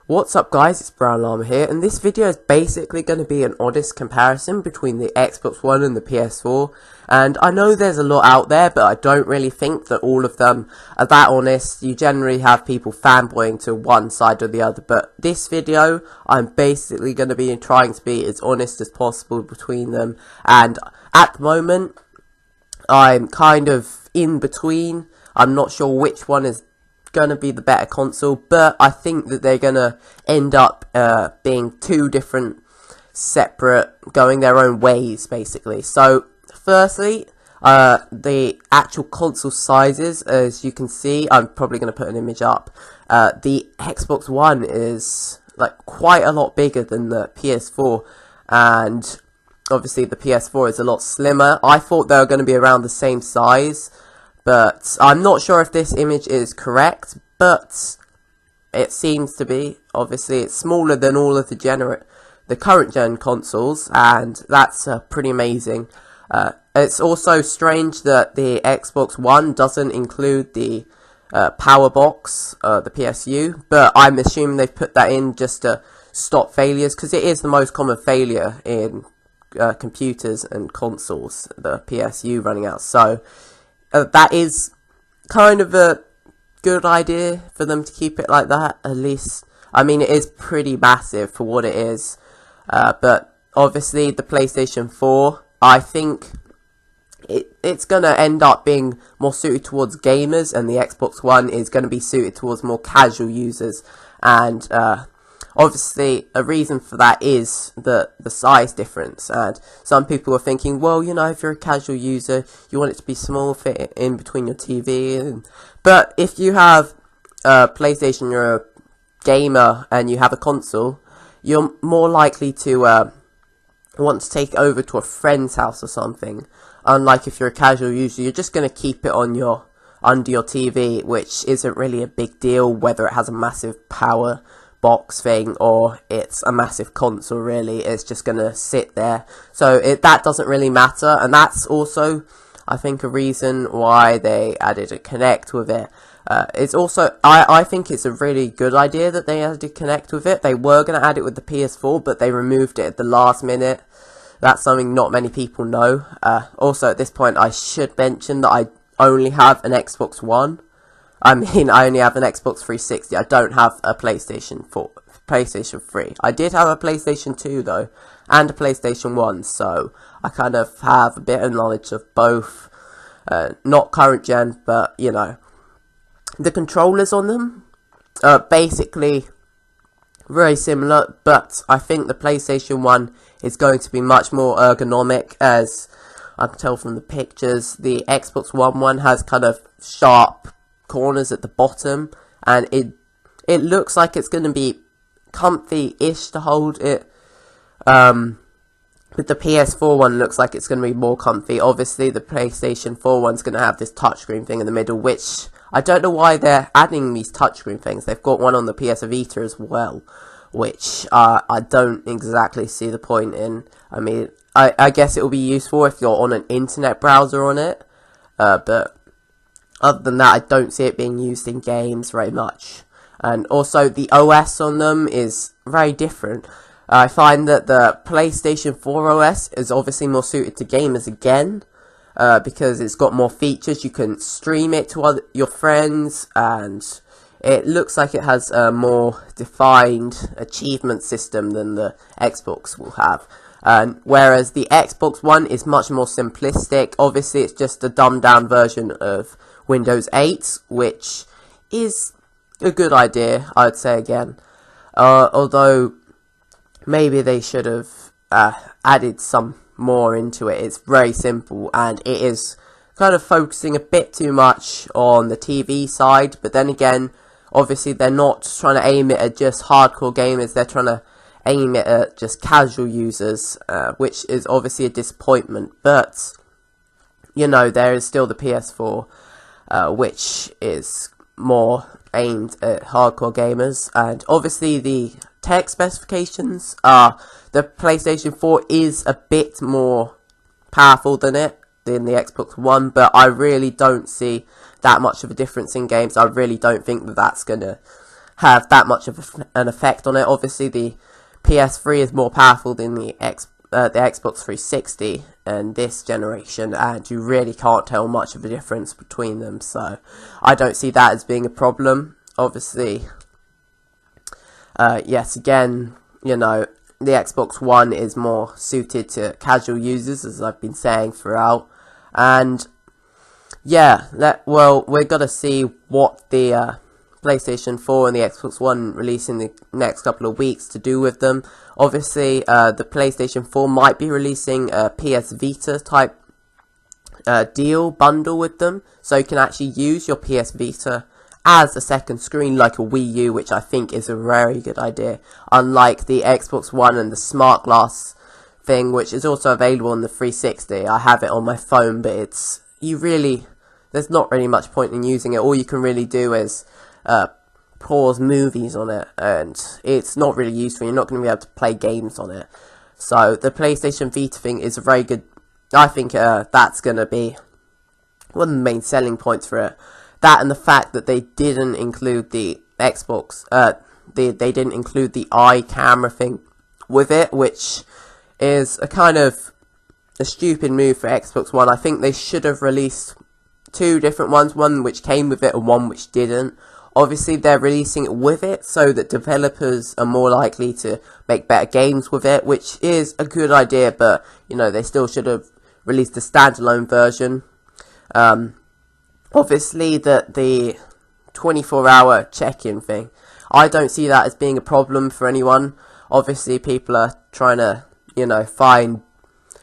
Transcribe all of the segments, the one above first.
What's up guys, it's Brown Llama here, and this video is basically going to be an honest comparison between the Xbox One and the PS4, and I know there's a lot out there, but I don't really think that all of them are that honest. You generally have people fanboying to one side or the other, but this video, I'm basically going to be trying to be as honest as possible between them, and at the moment, I'm kind of in between. I'm not sure which one is going to be the better console, but I think that they're going to end up being two different, separate, going their own ways basically. So firstly, the actual console sizes, as you can see, I'm probably going to put an image up. The Xbox One is like quite a lot bigger than the PS4, and obviously the PS4 is a lot slimmer. I thought they were going to be around the same size, but I'm not sure if this image is correct, but it seems to be. Obviously, it's smaller than all of the current gen consoles, and that's pretty amazing. It's also strange that the Xbox One doesn't include the power box, the PSU, but I'm assuming they've put that in just to stop failures, because it is the most common failure in computers and consoles, the PSU running out. So that is kind of a good idea for them to keep it like that, at least. I mean, it is pretty massive for what it is, but obviously the PlayStation 4, I think it's going to end up being more suited towards gamers, and the Xbox One is going to be suited towards more casual users, and obviously, a reason for that is the size difference, and some people are thinking, well, you know, if you're a casual user, you want it to be small, fit in between your TV, but if you have a PlayStation, you're a gamer, and you have a console, you're more likely to want to take it over to a friend's house or something. Unlike if you're a casual user, you're just going to keep it on under your TV, which isn't really a big deal, whether it has a massive power box thing or it's a massive console. Really, it's just gonna sit there, so that doesn't really matter. And that's also, I think, a reason why they added a Kinect with it. It's also, I think it's a really good idea that they added Kinect with it. They were gonna add it with the PS4, but they removed it at the last minute. That's something not many people know. Also, at this point, I should mention that I only have an Xbox One. I mean, I only have an Xbox 360. I don't have a PlayStation 3. I did have a PlayStation 2 though, and a PlayStation 1, so I kind of have a bit of knowledge of both. Not current gen, but you know, the controllers on them are basically very similar, but I think the PlayStation 1 is going to be much more ergonomic, as I can tell from the pictures. The Xbox One has kind of sharp corners at the bottom, and it looks like it's going to be comfy-ish to hold it. But the PS4 one looks like it's going to be more comfy. Obviously, the PlayStation 4 one's going to have this touchscreen thing in the middle, which I don't know why they're adding these touchscreen things. They've got one on the PS Vita as well, which I don't exactly see the point in. I mean, I guess it will be useful if you're on an internet browser on it, but other than that, I don't see it being used in games very much. And also, the OS on them is very different. I find that the PlayStation 4 OS is obviously more suited to gamers again, because it's got more features. You can stream it to your friends, and it looks like it has a more defined achievement system than the Xbox will have. Whereas the Xbox One is much more simplistic. Obviously, it's just a dumbed down version of Windows 8, which is a good idea, I'd say again. Although, maybe they should have added some more into it. It's very simple, and it is kind of focusing a bit too much on the TV side, but then again, obviously they're not trying to aim it at just hardcore gamers, they're trying to aim it at just casual users, which is obviously a disappointment. But, you know, there is still the PS4, which is more aimed at hardcore gamers, and obviously the tech specifications are, the PlayStation 4 is a bit more powerful than the Xbox One, but I really don't see that much of a difference in games. I really don't think that that's going to have that much of an effect on it. Obviously, the PS3 is more powerful than the Xbox 360 in this generation, and you really can't tell much of a difference between them, so I don't see that as being a problem. Obviously, yes, again, you know, the Xbox One is more suited to casual users, as I've been saying throughout, and yeah, we're gonna see what the PlayStation 4 and the Xbox One release in the next couple of weeks to do with them. Obviously, the PlayStation 4 might be releasing a PS Vita type deal bundle with them, so you can actually use your PS Vita as a second screen like a Wii U, which I think is a very good idea, unlike the Xbox One and the Smart Glass thing, which is also available on the 360. I have it on my phone, but there's not really much point in using it. All you can really do is pause movies on it, and it's not really useful. You're not going to be able to play games on it. So the PlayStation Vita thing is a very good. I think that's going to be one of the main selling points for it. That and the fact that they didn't include the Xbox, they didn't include the eye camera thing with it, which is a kind of a stupid move for Xbox One. I think they should have released two different ones, one which came with it and one which didn't. Obviously, they're releasing it with it so that developers are more likely to make better games with it, which is a good idea, but, you know, they still should have released a standalone version. Obviously, the 24-hour check-in thing, I don't see that as being a problem for anyone. Obviously, people are trying to, you know, find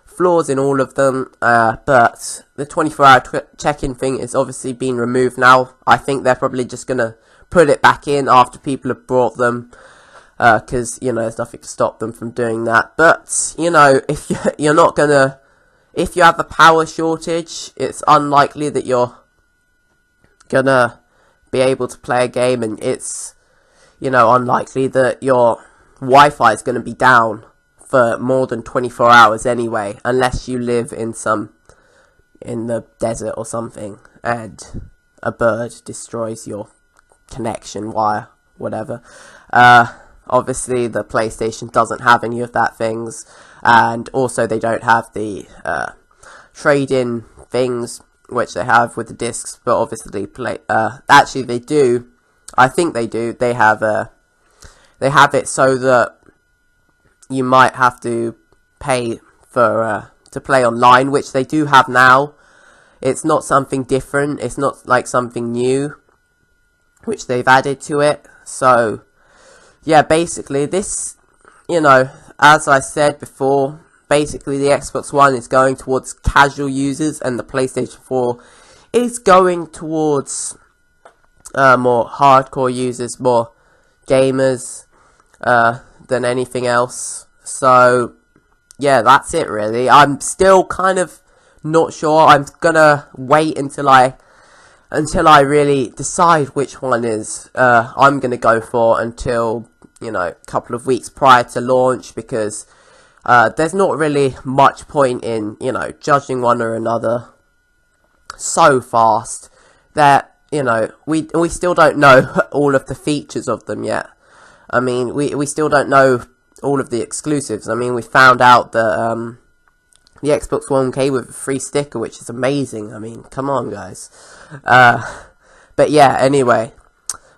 flaws in all of them, but the 24-hour check-in thing is obviously being removed now. I think they're probably just going to put it back in after people have brought them, because, you know, there's nothing to stop them from doing that. But, you know, if you're not going to, if you have a power shortage, it's unlikely that you're going to be able to play a game, and it's, you know, unlikely that your Wi-Fi is going to be down for more than 24 hours anyway, unless you live in the desert or something, and a bird destroys your connection wire, whatever. Obviously, the PlayStation doesn't have any of that things, and also they don't have the trade-in things, which they have with the discs, but obviously, actually they do, I think they do, they have it so that you might have to pay for to play online, which they do have now. It's not something different, it's not like something new which they've added to it. So yeah, basically this, you know, as I said before, basically the Xbox One is going towards casual users, and the PlayStation 4 is going towards more hardcore users, more gamers than anything else. So yeah, that's it really. I'm still kind of not sure. I'm gonna wait until I really decide which one is I'm gonna go for, until, you know, a couple of weeks prior to launch, because there's not really much point in, you know, judging one or another so fast that, you know, we still don't know all of the features of them yet. I mean, we still don't know all of the exclusives. I mean, we found out that the Xbox One came with a free sticker, which is amazing. I mean, come on, guys. But yeah, anyway,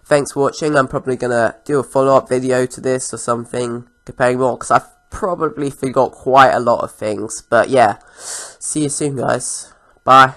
thanks for watching. I'm probably gonna do a follow-up video to this or something, comparing more, because I've probably forgot quite a lot of things. But yeah, see you soon, guys. Bye.